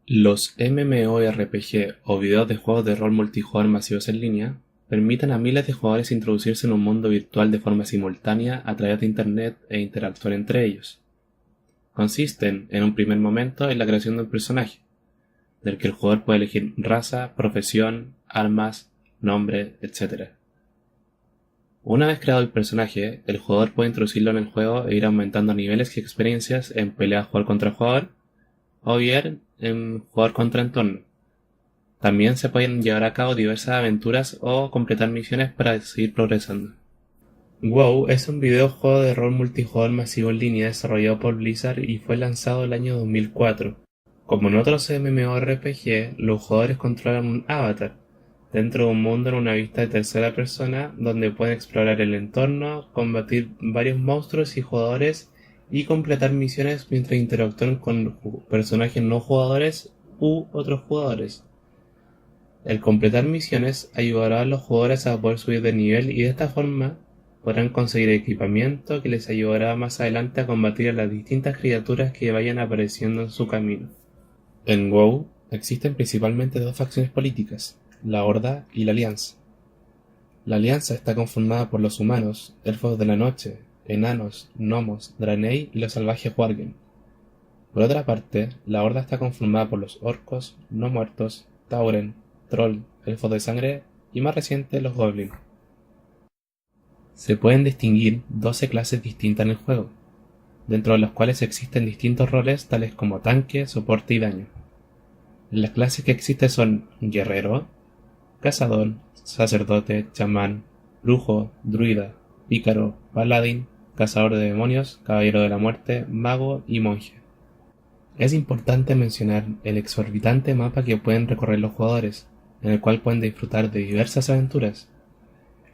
Los MMORPG o videos de juegos de rol multijugador masivos en línea permiten a miles de jugadores introducirse en un mundo virtual de forma simultánea a través de Internet e interactuar entre ellos. Consisten, en un primer momento, en la creación de un personaje, del que el jugador puede elegir raza, profesión, armas, nombre, etc. Una vez creado el personaje, el jugador puede introducirlo en el juego e ir aumentando niveles y experiencias en peleas jugador contra jugador, o bien en jugador contra entorno. También se pueden llevar a cabo diversas aventuras o completar misiones para seguir progresando. WoW es un videojuego de rol multijugador masivo en línea desarrollado por Blizzard y fue lanzado el año 2004. Como en otros MMORPG, los jugadores controlan un avatar dentro de un mundo en una vista de tercera persona donde pueden explorar el entorno, combatir varios monstruos y jugadores y completar misiones mientras interactúan con personajes no jugadores u otros jugadores. El completar misiones ayudará a los jugadores a poder subir de nivel y de esta forma podrán conseguir equipamiento que les ayudará más adelante a combatir a las distintas criaturas que vayan apareciendo en su camino. En WoW existen principalmente dos facciones políticas, la Horda y la Alianza. La Alianza está conformada por los humanos, elfos de la noche, enanos, gnomos, draenei y los salvajes Worgen. Por otra parte, la Horda está conformada por los orcos, no muertos, tauren, troll, elfos de sangre y más reciente los goblins. Se pueden distinguir 12 clases distintas en el juego, dentro de las cuales existen distintos roles tales como tanque, soporte y daño. Las clases que existen son guerrero, cazador, sacerdote, chamán, brujo, druida, pícaro, paladín, cazador de demonios, caballero de la muerte, mago y monje. Es importante mencionar el exorbitante mapa que pueden recorrer los jugadores, en el cual pueden disfrutar de diversas aventuras.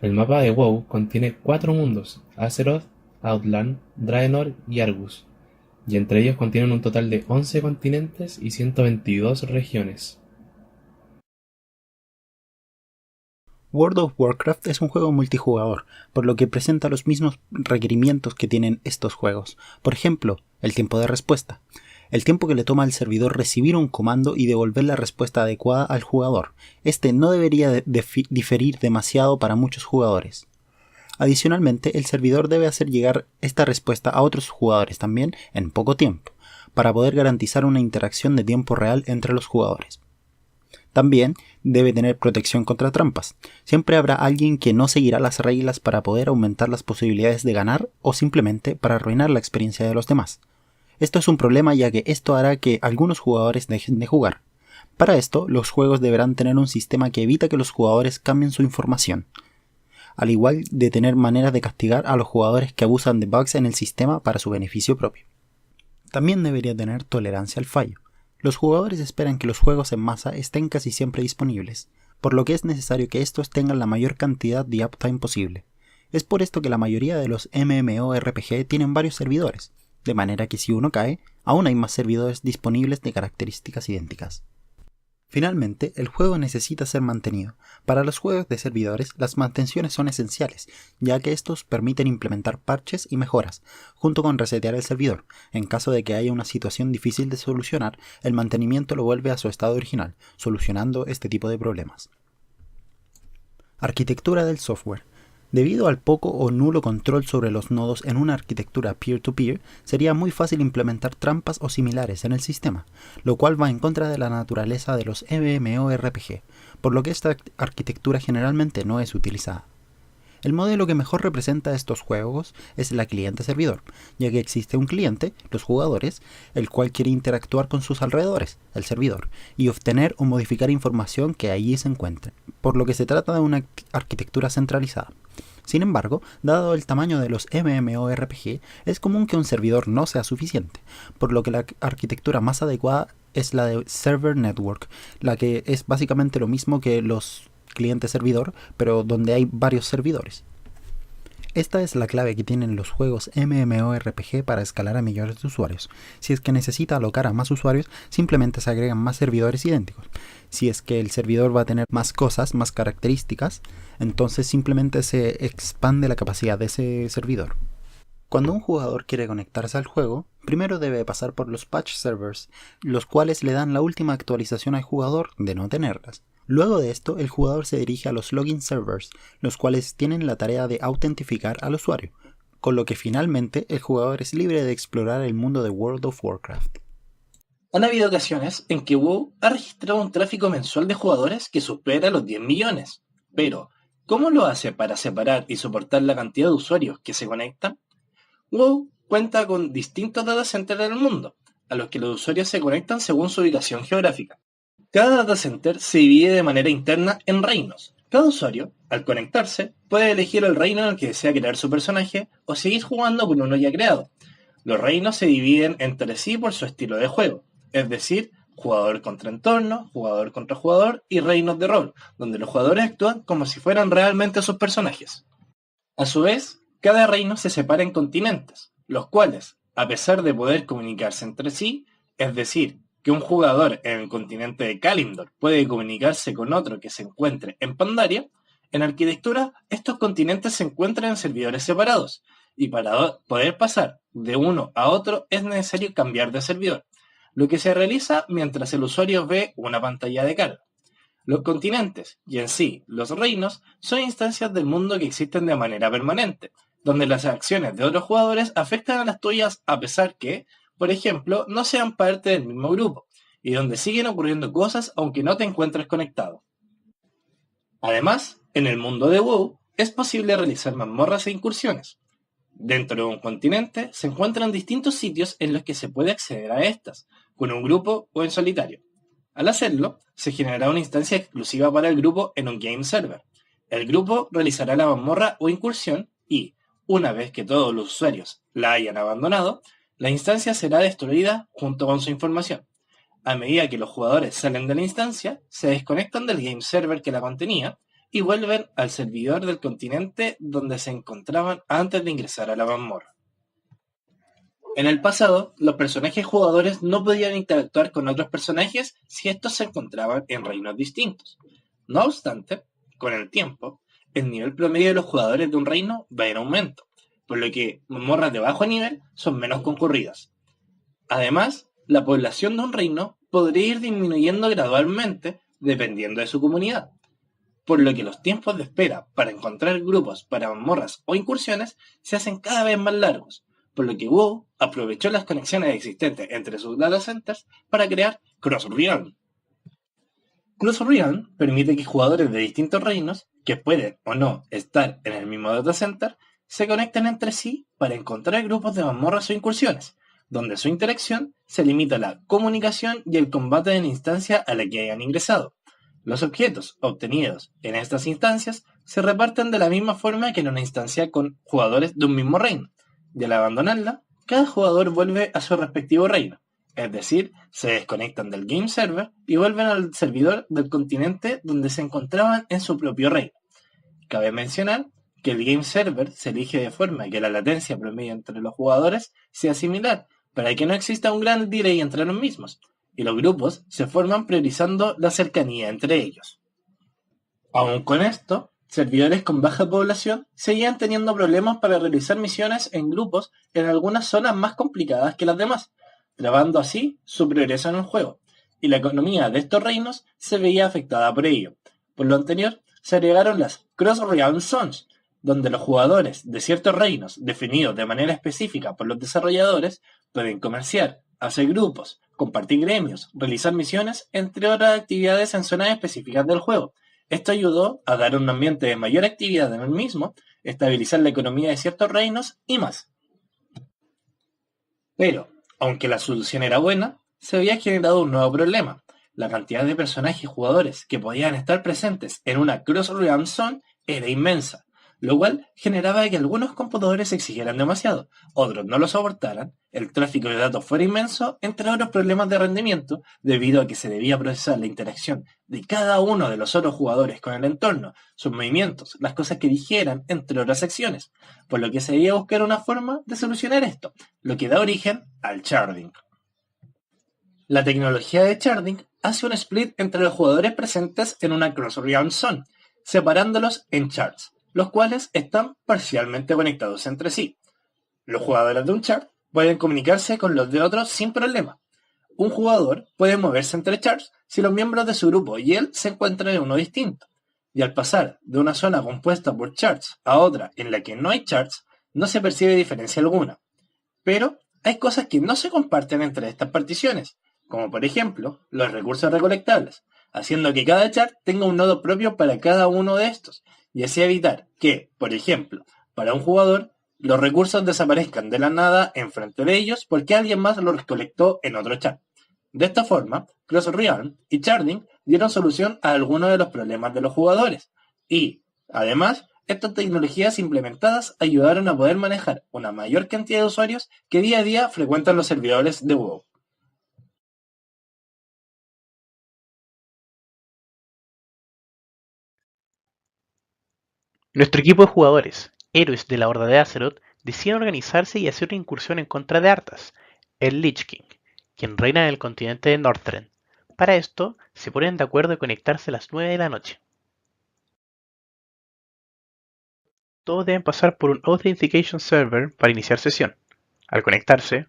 El mapa de WoW contiene 4 mundos: Azeroth, Outland, Draenor y Argus, y entre ellos contienen un total de 11 continentes y 122 regiones. World of Warcraft es un juego multijugador, por lo que presenta los mismos requerimientos que tienen estos juegos. Por ejemplo, el tiempo de respuesta. El tiempo que le toma al servidor recibir un comando y devolver la respuesta adecuada al jugador. Este no debería diferir demasiado para muchos jugadores. Adicionalmente, el servidor debe hacer llegar esta respuesta a otros jugadores también en poco tiempo, para poder garantizar una interacción de tiempo real entre los jugadores. También debe tener protección contra trampas. Siempre habrá alguien que no seguirá las reglas para poder aumentar las posibilidades de ganar o simplemente para arruinar la experiencia de los demás. Esto es un problema ya que esto hará que algunos jugadores dejen de jugar. Para esto, los juegos deberán tener un sistema que evita que los jugadores cambien su información, al igual de tener maneras de castigar a los jugadores que abusan de bugs en el sistema para su beneficio propio. También debería tener tolerancia al fallo. Los jugadores esperan que los juegos en masa estén casi siempre disponibles, por lo que es necesario que estos tengan la mayor cantidad de uptime posible. Es por esto que la mayoría de los MMORPG tienen varios servidores, de manera que si uno cae, aún hay más servidores disponibles de características idénticas. Finalmente, el juego necesita ser mantenido. Para los juegos de servidores, las mantenciones son esenciales, ya que estos permiten implementar parches y mejoras, junto con resetear el servidor. En caso de que haya una situación difícil de solucionar, el mantenimiento lo vuelve a su estado original, solucionando este tipo de problemas. Arquitectura del software. Debido al poco o nulo control sobre los nodos en una arquitectura peer-to-peer, sería muy fácil implementar trampas o similares en el sistema, lo cual va en contra de la naturaleza de los MMORPG, por lo que esta arquitectura generalmente no es utilizada. El modelo que mejor representa estos juegos es la cliente-servidor, ya que existe un cliente, los jugadores, el cual quiere interactuar con sus alrededores, el servidor, y obtener o modificar información que allí se encuentre, por lo que se trata de una arquitectura centralizada. Sin embargo, dado el tamaño de los MMORPG, es común que un servidor no sea suficiente, por lo que la arquitectura más adecuada es la de Server Network, la que es básicamente lo mismo que los cliente-servidor, pero donde hay varios servidores. Esta es la clave que tienen los juegos MMORPG para escalar a millones de usuarios. Si es que necesita alocar a más usuarios, simplemente se agregan más servidores idénticos. Si es que el servidor va a tener más cosas, más características, entonces simplemente se expande la capacidad de ese servidor. Cuando un jugador quiere conectarse al juego, Primero debe pasar por los patch servers, los cuales le dan la última actualización al jugador de no tenerlas. Luego de esto, el jugador se dirige a los login servers, los cuales tienen la tarea de autentificar al usuario, con lo que finalmente el jugador es libre de explorar el mundo de World of Warcraft. Han habido ocasiones en que WoW ha registrado un tráfico mensual de jugadores que supera los 10 millones. Pero, ¿cómo lo hace para separar y soportar la cantidad de usuarios que se conectan? WoW cuenta con distintos data centers en el mundo, a los que los usuarios se conectan según su ubicación geográfica. Cada data center se divide de manera interna en reinos. Cada usuario, al conectarse, puede elegir el reino en el que desea crear su personaje o seguir jugando con uno ya creado. Los reinos se dividen entre sí por su estilo de juego, es decir, jugador contra entorno, jugador contra jugador y reinos de rol, donde los jugadores actúan como si fueran realmente sus personajes. A su vez, cada reino se separa en continentes, los cuales, a pesar de poder comunicarse entre sí, es decir, que un jugador en el continente de Kalimdor puede comunicarse con otro que se encuentre en Pandaria, en arquitectura estos continentes se encuentran en servidores separados, y para poder pasar de uno a otro es necesario cambiar de servidor, lo que se realiza mientras el usuario ve una pantalla de carga. Los continentes, y en sí los reinos, son instancias del mundo que existen de manera permanente, donde las acciones de otros jugadores afectan a las tuyas a pesar que, por ejemplo, no sean parte del mismo grupo, y donde siguen ocurriendo cosas aunque no te encuentres conectado. Además, en el mundo de WoW es posible realizar mazmorras e incursiones. Dentro de un continente se encuentran distintos sitios en los que se puede acceder a estas, con un grupo o en solitario. Al hacerlo, se generará una instancia exclusiva para el grupo en un game server. El grupo realizará la mazmorra o incursión y, una vez que todos los usuarios la hayan abandonado, la instancia será destruida junto con su información. A medida que los jugadores salen de la instancia, se desconectan del game server que la contenía y vuelven al servidor del continente donde se encontraban antes de ingresar a la mazmorra. En el pasado, los personajes jugadores no podían interactuar con otros personajes si estos se encontraban en reinos distintos. No obstante, con el tiempo, el nivel promedio de los jugadores de un reino va en aumento, por lo que mazmorras de bajo nivel son menos concurridas. Además, la población de un reino podría ir disminuyendo gradualmente dependiendo de su comunidad, por lo que los tiempos de espera para encontrar grupos para mazmorras o incursiones se hacen cada vez más largos, por lo que WoW aprovechó las conexiones existentes entre sus data centers para crear Cross-Realm. Cross-Realm permite que jugadores de distintos reinos, que pueden o no estar en el mismo data center, se conecten entre sí para encontrar grupos de mazmorras o incursiones, donde su interacción se limita a la comunicación y el combate en la instancia a la que hayan ingresado. Los objetos obtenidos en estas instancias se reparten de la misma forma que en una instancia con jugadores de un mismo reino, y al abandonarla, cada jugador vuelve a su respectivo reino, es decir, se desconectan del game server y vuelven al servidor del continente donde se encontraban en su propio reino. Cabe mencionar que el game server se elige de forma que la latencia promedio entre los jugadores sea similar, para que no exista un gran delay entre los mismos, y los grupos se forman priorizando la cercanía entre ellos. Aún con esto, servidores con baja población seguían teniendo problemas para realizar misiones en grupos en algunas zonas más complicadas que las demás, trabando así su progreso en el juego, y la economía de estos reinos se veía afectada por ello. Por lo anterior, se agregaron las Cross-Realm Zones, donde los jugadores de ciertos reinos, definidos de manera específica por los desarrolladores, pueden comerciar, hacer grupos, compartir gremios, realizar misiones, entre otras actividades en zonas específicas del juego. Esto ayudó a dar un ambiente de mayor actividad en el mismo, estabilizar la economía de ciertos reinos y más. Pero, aunque la solución era buena, se había generado un nuevo problema. La cantidad de personajes jugadores que podían estar presentes en una Cross-Realm Zone era inmensa, lo cual generaba que algunos computadores exigieran demasiado, otros no lo soportaran, el tráfico de datos fuera inmenso, entre otros problemas de rendimiento, debido a que se debía procesar la interacción de cada uno de los otros jugadores con el entorno, sus movimientos, las cosas que dijeran, entre otras acciones, por lo que se debía buscar una forma de solucionar esto, lo que da origen al sharding. La tecnología de sharding hace un split entre los jugadores presentes en una Cross-Realm Zone, separándolos en shards, los cuales están parcialmente conectados entre sí. Los jugadores de un shard Pueden comunicarse con los de otros sin problema. Un jugador puede moverse entre charts si los miembros de su grupo y él se encuentran en uno distinto. Y al pasar de una zona compuesta por charts a otra en la que no hay charts, no se percibe diferencia alguna. Pero hay cosas que no se comparten entre estas particiones, como por ejemplo los recursos recolectables, haciendo que cada chart tenga un nodo propio para cada uno de estos, y así evitar que, por ejemplo, para un jugador, los recursos desaparezcan de la nada enfrente de ellos porque alguien más los recolectó en otro chart. De esta forma, Cross Realm y Sharding dieron solución a algunos de los problemas de los jugadores, y, además, estas tecnologías implementadas ayudaron a poder manejar una mayor cantidad de usuarios que día a día frecuentan los servidores de WoW. Nuestro equipo de jugadores, héroes de la Horda de Azeroth, deciden organizarse y hacer una incursión en contra de Arthas, el Lich King, quien reina en el continente de Northrend. Para esto, se ponen de acuerdo en conectarse a las 9 de la noche. Todos deben pasar por un Authentication Server para iniciar sesión. Al conectarse,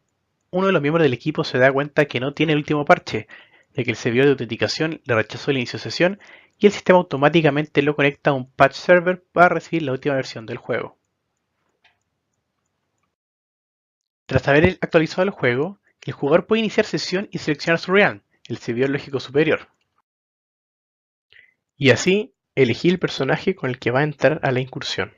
uno de los miembros del equipo se da cuenta que no tiene el último parche, ya que el servidor de autenticación le rechazó el inicio de sesión y el sistema automáticamente lo conecta a un patch server para recibir la última versión del juego. Tras haber actualizado el juego, el jugador puede iniciar sesión y seleccionar su realm, el servidor lógico superior. Y así, elegir el personaje con el que va a entrar a la incursión.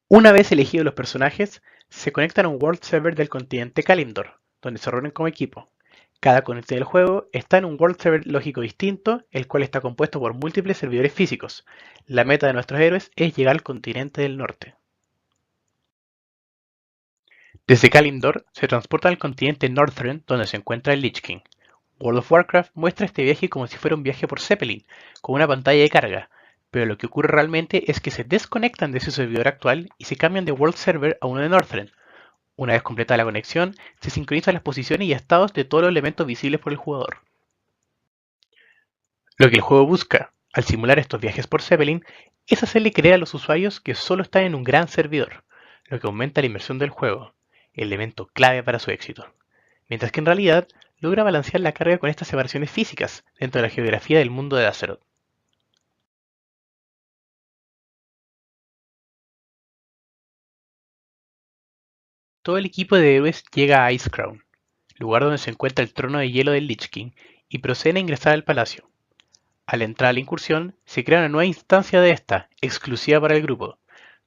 Una vez elegidos los personajes, se conectan a un World Server del continente Kalimdor, donde se reúnen como equipo. Cada continente del juego está en un World Server lógico distinto, el cual está compuesto por múltiples servidores físicos. La meta de nuestros héroes es llegar al continente del norte. Desde Kalimdor se transporta al continente Northrend, donde se encuentra el Lich King. World of Warcraft muestra este viaje como si fuera un viaje por Zeppelin, con una pantalla de carga, pero lo que ocurre realmente es que se desconectan de su servidor actual y se cambian de World Server a uno de Northrend. Una vez completada la conexión, se sincronizan las posiciones y estados de todos los elementos visibles por el jugador. Lo que el juego busca, al simular estos viajes por Zeppelin, es hacerle creer a los usuarios que solo están en un gran servidor, lo que aumenta la inmersión del juego, el elemento clave para su éxito, mientras que en realidad logra balancear la carga con estas separaciones físicas dentro de la geografía del mundo de Azeroth. Todo el equipo de héroes llega a Icecrown, lugar donde se encuentra el trono de hielo del Lich King, y proceden a ingresar al palacio. Al entrar a la incursión, se crea una nueva instancia de esta, exclusiva para el grupo.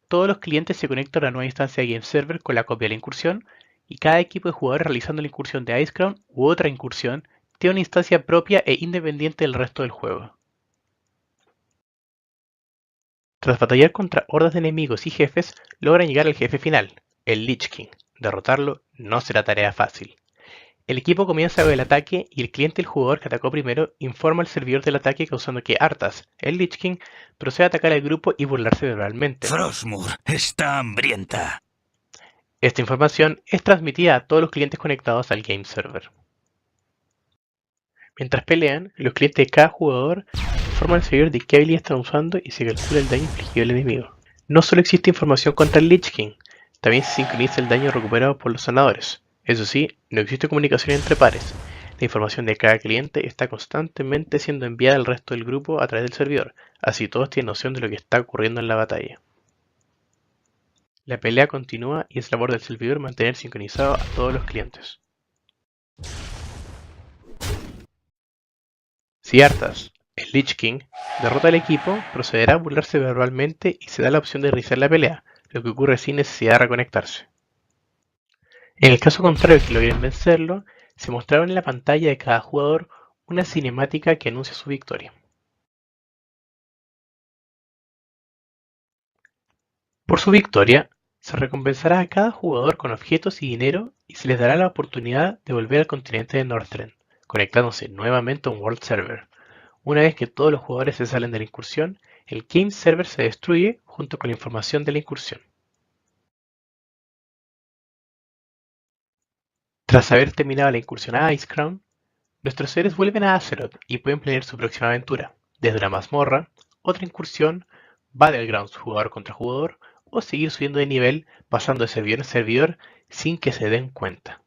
Todos los clientes se conectan a una nueva instancia de Game Server con la copia de la incursión, y cada equipo de jugadores realizando la incursión de Icecrown u otra incursión tiene una instancia propia e independiente del resto del juego. Tras batallar contra hordas de enemigos y jefes, logran llegar al jefe final, el Lich King. Derrotarlo no será tarea fácil. El equipo comienza con el ataque y el cliente del jugador que atacó primero informa al servidor del ataque causando que Arthas, el Lich King, proceda a atacar al grupo y burlarse verbalmente. Frostmourne está hambrienta. Esta información es transmitida a todos los clientes conectados al Game Server. Mientras pelean, los clientes de cada jugador informan al servidor de qué habilidad están usando y se calcula el daño infligido al enemigo. No solo existe información contra el Lich King, también se sincroniza el daño recuperado por los sanadores. Eso sí, no existe comunicación entre pares. La información de cada cliente está constantemente siendo enviada al resto del grupo a través del servidor, así todos tienen noción de lo que está ocurriendo en la batalla. La pelea continúa y es labor del servidor mantener sincronizado a todos los clientes. Si Arthas, el Lich King, derrota al equipo, procederá a burlarse verbalmente y se da la opción de reiniciar la pelea, lo que ocurre sin necesidad de reconectarse. En el caso contrario que logren vencerlo, se mostrará en la pantalla de cada jugador una cinemática que anuncia su victoria. Por su victoria, se recompensará a cada jugador con objetos y dinero y se les dará la oportunidad de volver al continente de Northrend, conectándose nuevamente a un World Server. Una vez que todos los jugadores se salen de la incursión, el Game Server se destruye junto con la información de la incursión. Tras haber terminado la incursión a Icecrown, nuestros seres vuelven a Azeroth y pueden planear su próxima aventura, desde una mazmorra, otra incursión, Battlegrounds jugador contra jugador o seguir subiendo de nivel pasando de servidor en servidor sin que se den cuenta.